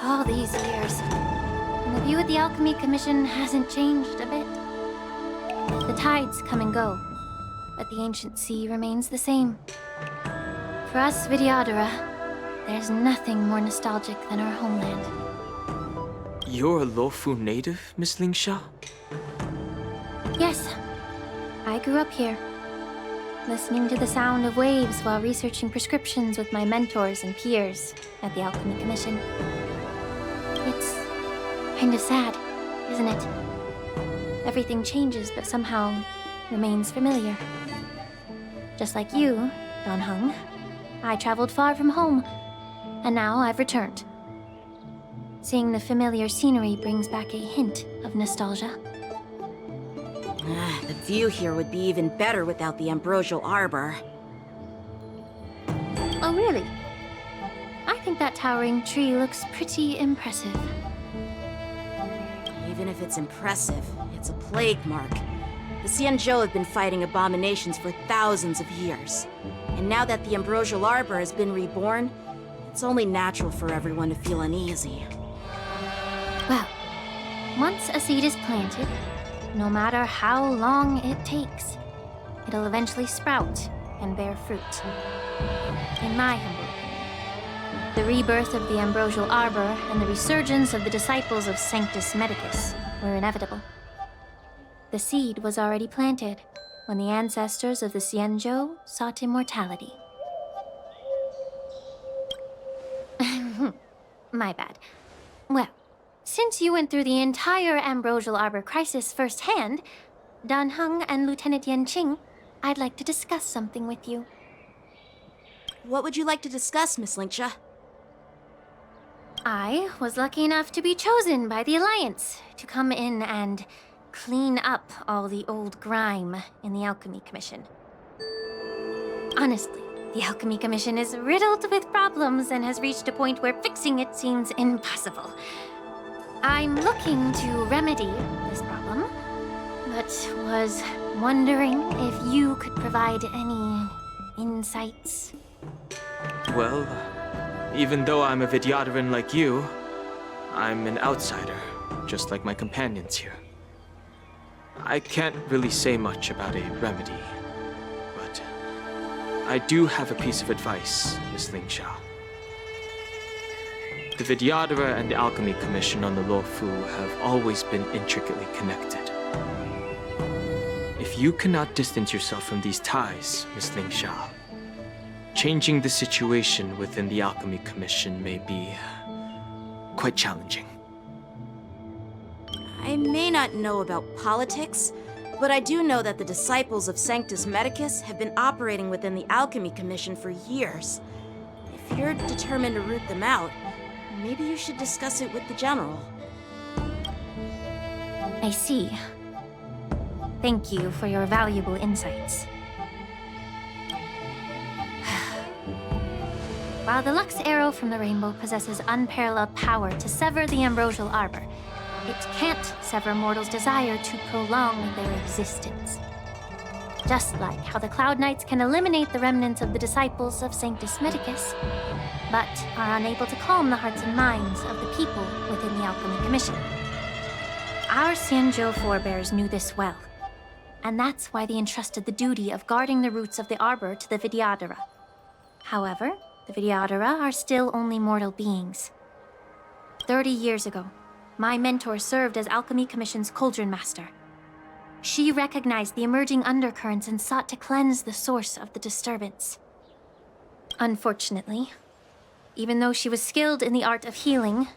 All these years, and the view of the Alchemy Commission hasn't changed a bit. The tides come and go, but the ancient sea remains the same. For us Vidyadhara, there's nothing more nostalgic than our homeland. You're a Luofu native, Miss LINGSHA? Yes, I grew up here, listening to the sound of waves while researching prescriptions with my mentors and peers at the Alchemy Commission. It's kind of sad, isn't it? Everything changes, but somehow remains familiar. Just like you, Don Hung, I traveled far from home, and now I've returned. Seeing the familiar scenery brings back a hint of nostalgia. The view here would be even better without the ambrosial arbor. Oh, really? I think that towering tree looks pretty impressive. Even if it's impressive, it's a plague mark. The Xianzhou have been fighting abominations for thousands of years. And now that the ambrosial arbor has been reborn, it's only natural for everyone to feel uneasy. Well, once a seed is planted, no matter how long it takes, it'll eventually sprout and bear fruit. In my humble opinion, the rebirth of the ambrosial arbor and the resurgence of the disciples of Sanctus Medicus were inevitable. The seed was already planted when the ancestors of the Xianzhou sought immortality. My bad. Well, since you went through the entire ambrosial arbor crisis firsthand, Dan Heng and Lieutenant Yanqing, I'd like to discuss something with you. What would you like to discuss, Miss LINGSHA? I was lucky enough to be chosen by the Alliance to come in and clean up all the old grime in the Alchemy Commission. Honestly, the Alchemy Commission is riddled with problems and has reached a point where fixing it seems impossible. I'm looking to remedy this problem, but was wondering if you could provide any insights. Well, even though I'm a Vidyadharan like you, I'm an outsider, just like my companions here. I can't really say much about a remedy, but I do have a piece of advice, Miss LINGSHA. The Vidyadhara and the Alchemy Commission on the Luofu have always been intricately connected. If you cannot distance yourself from these ties, Miss LINGSHA, changing the situation within the Alchemy Commission may be quite challenging. I may not know about politics, but I do know that the disciples of Sanctus Medicus have been operating within the Alchemy Commission for years. If you're determined to root them out, maybe you should discuss it with the General. I see. Thank you for your valuable insights. While the Lux Arrow from the Rainbow possesses unparalleled power to sever the ambrosial arbor, it can't sever mortals' desire to prolong their existence. Just like how the Cloud Knights can eliminate the remnants of the disciples of Sanctus Medicus, but are unable to calm the hearts and minds of the people within the Alchemy Commission. Our Xianzhou forebears knew this well, and that's why they entrusted the duty of guarding the roots of the arbor to the Vidyadhara. However, the Vidyadhara are still only mortal beings. 30 years ago, my mentor served as Alchemy Commission's Cauldron Master. She recognized the emerging undercurrents and sought to cleanse the source of the disturbance. Unfortunately, even though she was skilled in the art of healing,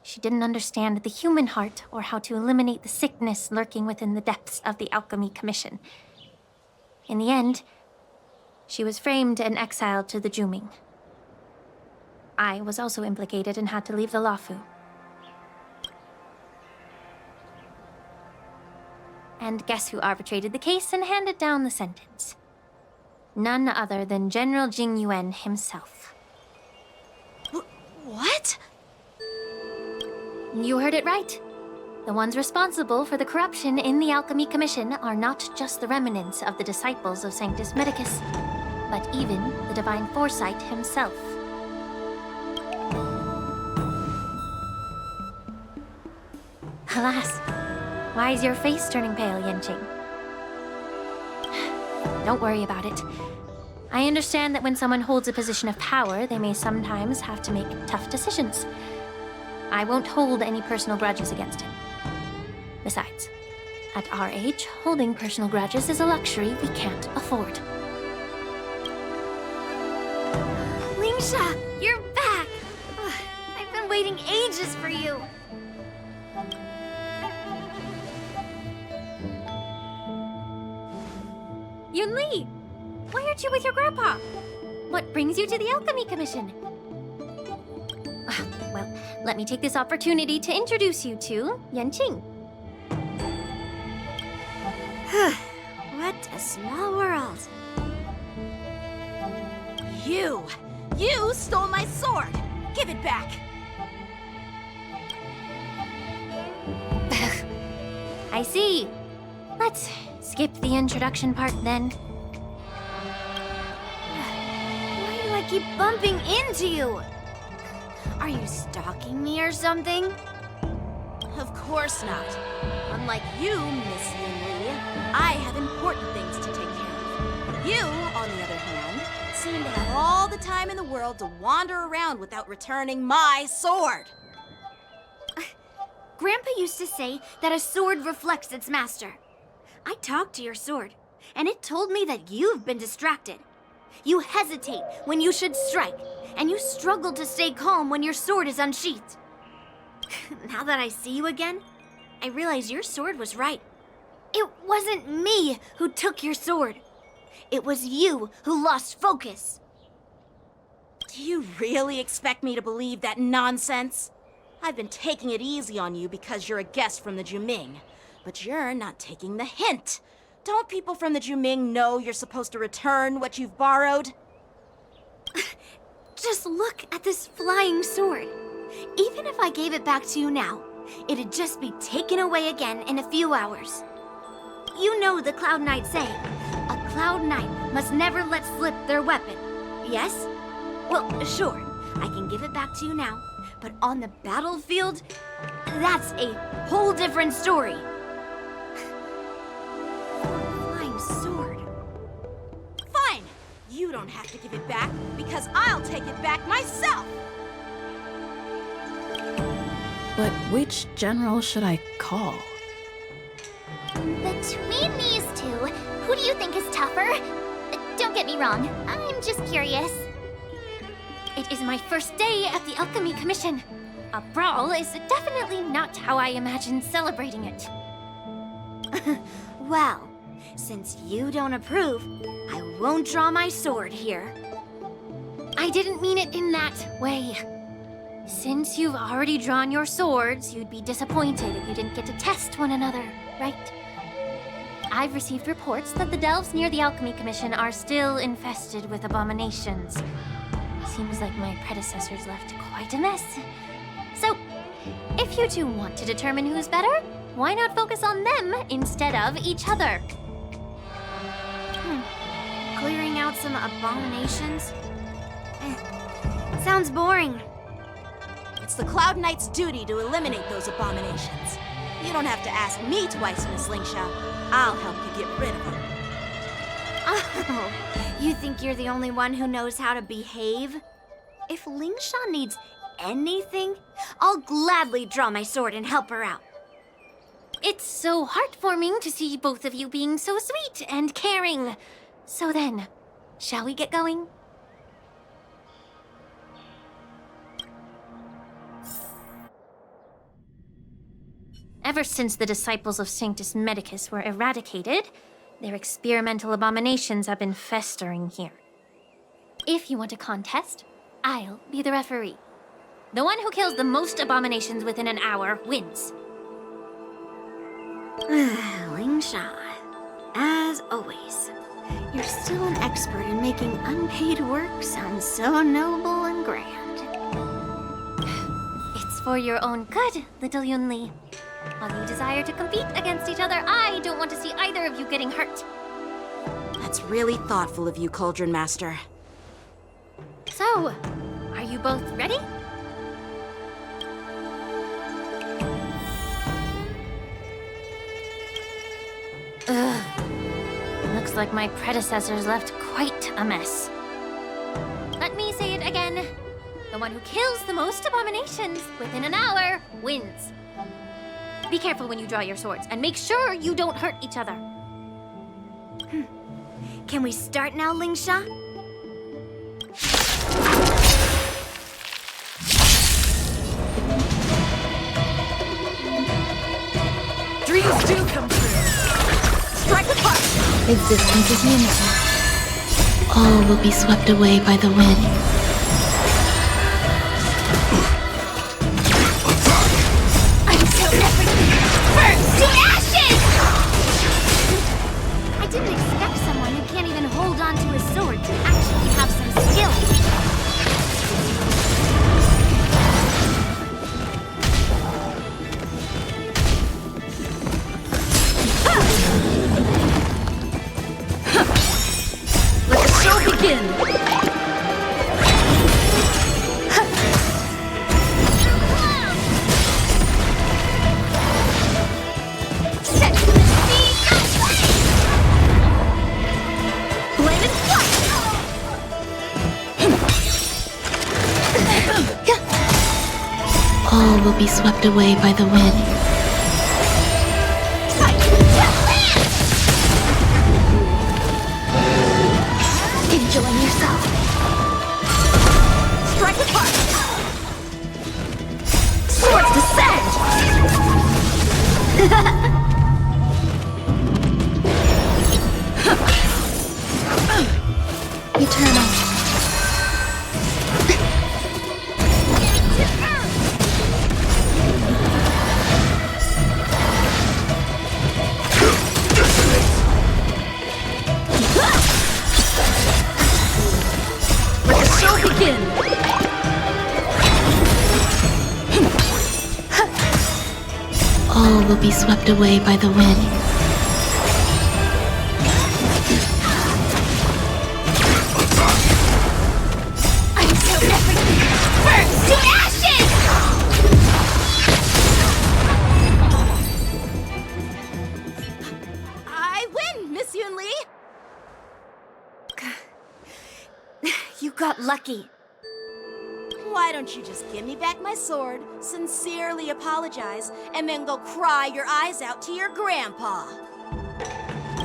she didn't understand the human heart or how to eliminate the sickness lurking within the depths of the Alchemy Commission. In the end, she was framed and exiled to the Juming. I was also implicated and had to leave the Luofu. And guess who arbitrated the case and handed down the sentence? None other than General Jing Yuan himself. What? You heard it right. The ones responsible for the corruption in the Alchemy Commission are not just the remnants of the disciples of Sanctus Medicus, but even the Divine Foresight himself. Alas, why is your face turning pale, Yanqing? Don't worry about it. I understand that when someone holds a position of power, they may sometimes have to make tough decisions. I won't hold any personal grudges against him. Besides, at our age, holding personal grudges is a luxury we can't afford. LINGSHA, you're back! Ugh, I've been waiting ages for you. Yunli! Why aren't you with your grandpa? What brings you to the Alchemy Commission? Well, let me take this opportunity to introduce you to Yanqing. What a small world. You stole my sword! Give it back! I see. Let's skip the introduction part then. Why do I keep bumping into you? Are you stalking me or something? Of course not. Unlike you, Miss Yinli, I have important things to take care of. You, on the other hand, seem to have all the time in the world to wander around without returning my sword. Grandpa used to say that a sword reflects its master. I talked to your sword, and it told me that you've been distracted. You hesitate when you should strike, and you struggle to stay calm when your sword is unsheathed. Now that I see you again, I realize your sword was right. It wasn't me who took your sword. It was you who lost focus. Do you really expect me to believe that nonsense? I've been taking it easy on you because you're a guest from the Juming, but you're not taking the hint. Don't people from the Juming know you're supposed to return what you've borrowed? Just look at this flying sword. Even if I gave it back to you now, it'd just be taken away again in a few hours. You know the Cloud Knight saying, a Cloud Knight must never let slip their weapon. Yes? Well, sure, I can give it back to you now, but on the battlefield, that's a whole different story. Flying sword. Fine! You don't have to give it back, because I'll take it back myself! But which general should I call? Between these two, who do you think is tougher? Don't get me wrong, I'm just curious. It is my first day at the Alchemy Commission. A brawl is definitely not how I imagined celebrating it. Well, since you don't approve, I won't draw my sword here. I didn't mean it in that way. Since you've already drawn your swords, you'd be disappointed if you didn't get to test one another, right? I've received reports that the delves near the Alchemy Commission are still infested with abominations. Seems like my predecessors left quite a mess. So, if you two want to determine who's better, why not focus on them instead of each other? Clearing out some abominations? Sounds boring. It's the Cloud Knight's duty to eliminate those abominations. You don't have to ask me twice, Miss LINGSHA. I'll help you get rid of them. Oh, you think you're the only one who knows how to behave? If LINGSHA needs anything, I'll gladly draw my sword and help her out. It's so heartwarming to see both of you being so sweet and caring. So then, shall we get going? Ever since the disciples of Sanctus Medicus were eradicated, their experimental abominations have been festering here. If you want a contest, I'll be the referee. The one who kills the most abominations within an hour wins. LINGSHA, as always, you're still an expert in making unpaid work sound so noble and grand. It's for your own good, little Yunli. While you desire to compete against each other, I don't want to see either of you getting hurt. That's really thoughtful of you, Cauldron Master. So, are you both ready? like my predecessors left quite a mess. Let me say it again. The one who kills the most abominations within an hour wins. Be careful when you draw your swords, and make sure you don't hurt each other. Can we start now, LINGSHA? Dreams do come true. Strike the part. Existence is limited. All will be swept away by the wind. Until everything burns to ashes! I didn't expect someone who can't even hold on to his sword to actually have some skill. Let the show begin. Set the scene aflame! Blade and flight! All will be swept away by the wind. Enjoy yourself. Strike the part. Swords descend. Eternal. Let the show begin. All will be swept away by the wind. Until everything burns to ashes! I win, Miss Yunli! You got lucky. Why don't you just give me back my sword, sincerely apologize, and then go cry your eyes out to your grandpa?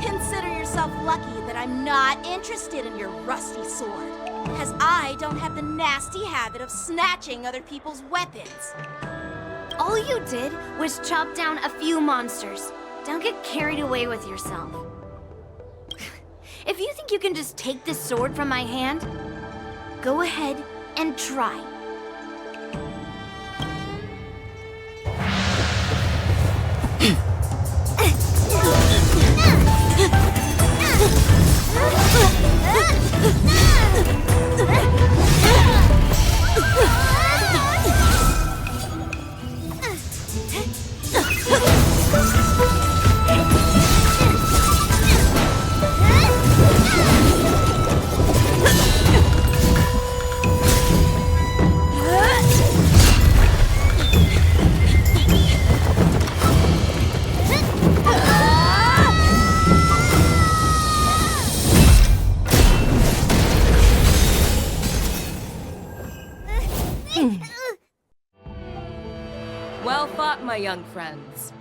Consider yourself lucky that I'm not interested in your rusty sword, as I don't have the nasty habit of snatching other people's weapons. All you did was chop down a few monsters. Don't get carried away with yourself. If you think you can just take this sword from my hand, go ahead and try. Well fought, my young friends.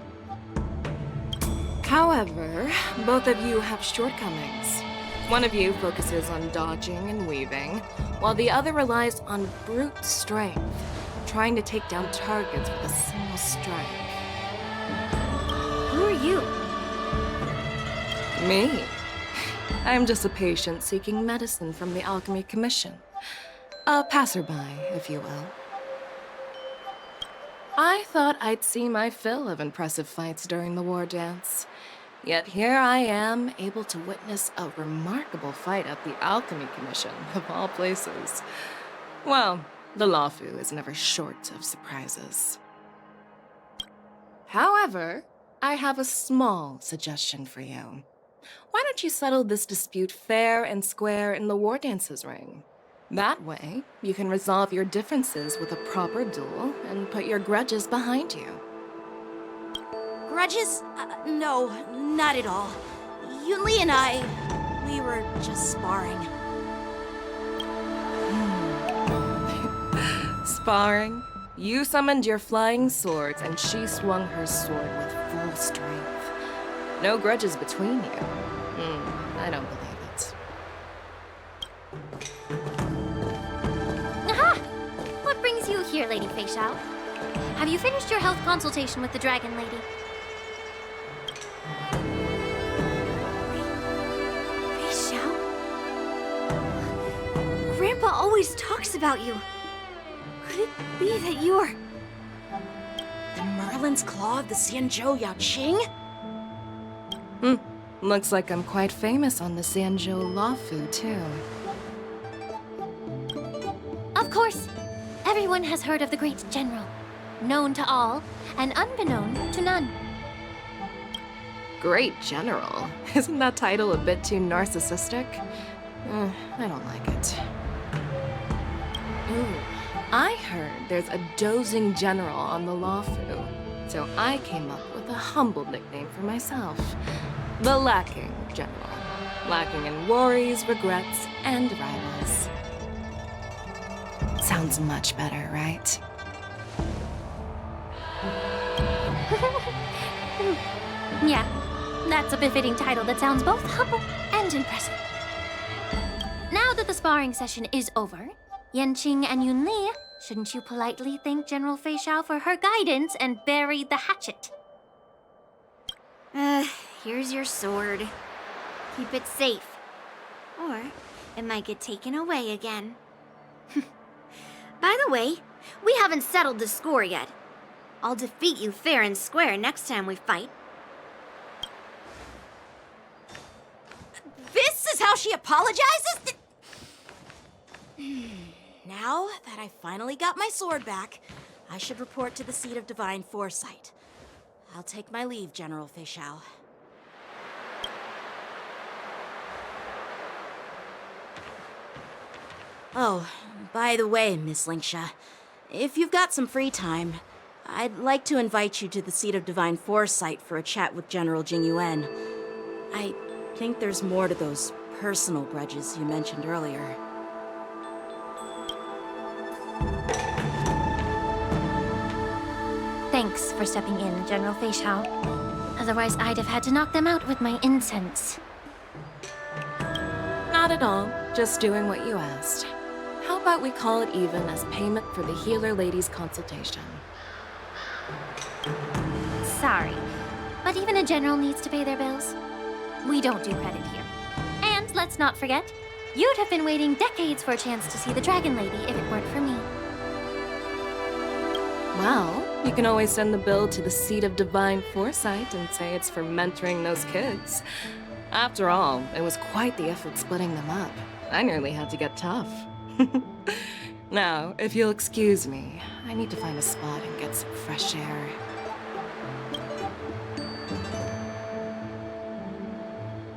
However, both of you have shortcomings. One of you focuses on dodging and weaving, while the other relies on brute strength, trying to take down targets with a single strike. Who are you? Me? I'm just a patient seeking medicine from the Alchemy Commission. A passerby, if you will. I thought I'd see my fill of impressive fights during the war dance. Yet here I am, able to witness a remarkable fight at the Alchemy Commission, of all places. Well, the Lawfu is never short of surprises. However, I have a small suggestion for you. Why don't you settle this dispute fair and square in the war dance's ring? That way, you can resolve your differences with a proper duel and put your grudges behind you. Grudges? No, not at all. Yunli and I... We were just sparring. Sparring? You summoned your flying swords, and she swung her sword with full strength. No grudges between you. I don't believe it. Aha! What brings you here, Lady Feixiao? Have you finished your health consultation with the Dragon Lady? Feixiao? Grandpa always talks about you. Could it be that you're... The Merlin's Claw of the Xianzhou Yaoqing? Looks like I'm quite famous on the Xianzhou Lafu, too. Of course. Everyone has heard of the great general. Known to all, and unbeknown to none. Great General? Isn't that title a bit too narcissistic? I don't like it. Ooh, I heard there's a dozing general on the Lafu, so I came up with a humble nickname for myself. The Lacking General. Lacking in worries, regrets, and rivals. Sounds much better, right? Yeah, that's a befitting title that sounds both humble and impressive. Now that the sparring session is over, Yanqing and Yunli, shouldn't you politely thank General Feixiao for her guidance and bury the hatchet? Here's your sword. Keep it safe. Or it might get taken away again. By the way, we haven't settled the score yet. I'll defeat you fair and square next time we fight. This is how she apologizes? Now that I finally got my sword back, I should report to the seat of divine foresight. I'll take my leave, General Feixiao. Oh, by the way, Miss LINGSHA, if you've got some free time, I'd like to invite you to the seat of divine foresight for a chat with General Jingyuan. I think there's more to those personal grudges you mentioned earlier. Thanks for stepping in, General Feixiao. Otherwise, I'd have had to knock them out with my incense. Not at all. Just doing what you asked. How about we call it even as payment for the healer lady's consultation? Sorry, but even a general needs to pay their bills. We don't do credit here. And let's not forget, you'd have been waiting decades for a chance to see the Dragon Lady if it weren't for me. Well, you can always send the bill to the seat of divine foresight and say it's for mentoring those kids. After all, it was quite the effort splitting them up. I nearly had to get tough. Now, if you'll excuse me, I need to find a spot and get some fresh air.